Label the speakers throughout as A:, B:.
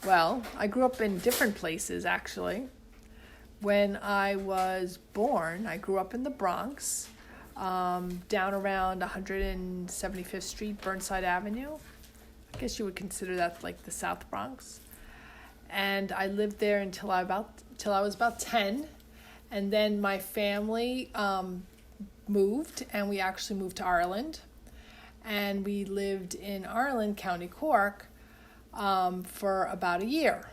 A: Well, I grew up in different places, actually. When I was born, I grew up in the Bronx, down around 175th Street, Burnside Avenue. I guess you would consider that like the South Bronx. And I lived there till I was about 10. And then my family moved, and we actually moved to Ireland. And we lived in Ireland, County Cork, for about a year.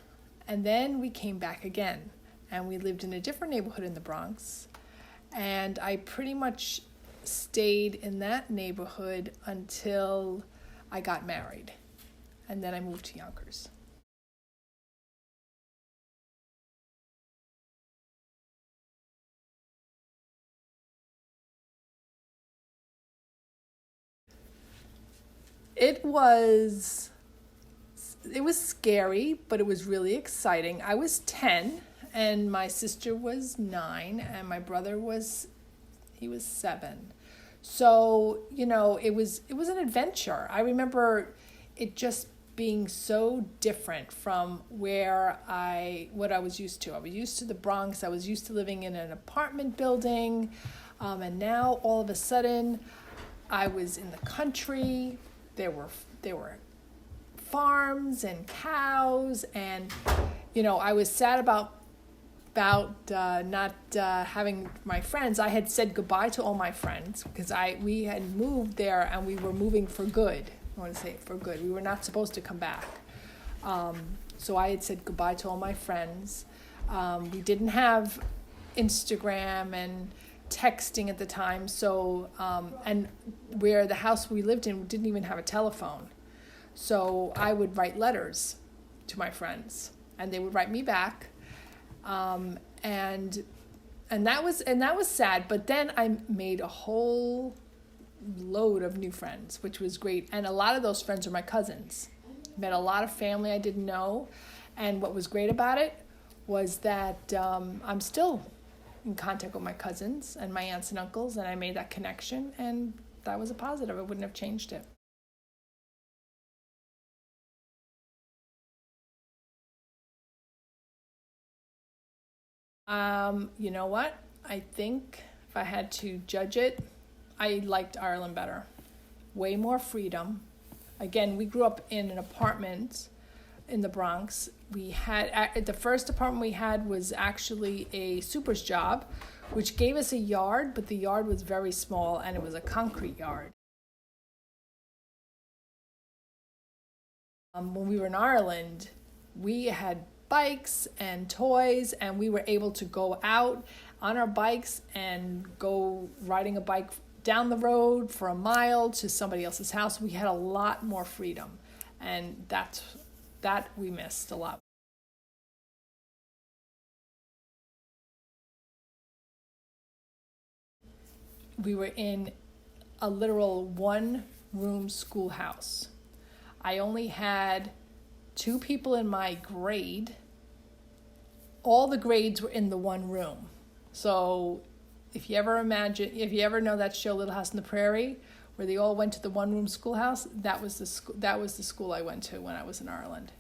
A: And then we came back again, and we lived in a different neighborhood in the Bronx. And I pretty much stayed in that neighborhood until I got married. And then I moved to Yonkers. It was it was scary, but it was really exciting. I was 10 and my sister was 9 and my brother he was 7. So, it was an adventure. I remember it just being so different from what I was used to. I was used to the Bronx. I was used to living in an apartment building. And now all of a sudden I was in the country. There were farms and cows, and I was sad about not having my friends. I had said goodbye to all my friends because we had moved there and we were moving for good. I want to say for good. We were not supposed to come back. So I had said goodbye to all my friends. We didn't have Instagram and texting at the time, so and where the house we lived in didn't even have a telephone. So I would write letters to my friends, and they would write me back, and that was sad. But then I made a whole load of new friends, which was great, and a lot of those friends are my cousins. Met a lot of family I didn't know, and what was great about it was that I'm still in contact with my cousins and my aunts and uncles, and I made that connection, and that was a positive. I wouldn't have changed it. You know what? I think if I had to judge it, I liked Ireland better. Way more freedom. Again, we grew up in an apartment in the Bronx. We had the first apartment we had was actually a super's job, which gave us a yard, but the yard was very small and it was a concrete yard. When we were in Ireland, we had bikes and toys, and we were able to go out on our bikes and go riding a bike down the road for a mile to somebody else's house. We had a lot more freedom, and that we missed a lot. We were in a literal one-room schoolhouse. I only had 2 people in my grade. All the grades were in the one room. So if you ever know that show Little House on the Prairie, where they all went to the one-room schoolhouse, that was the school I went to when I was in Ireland.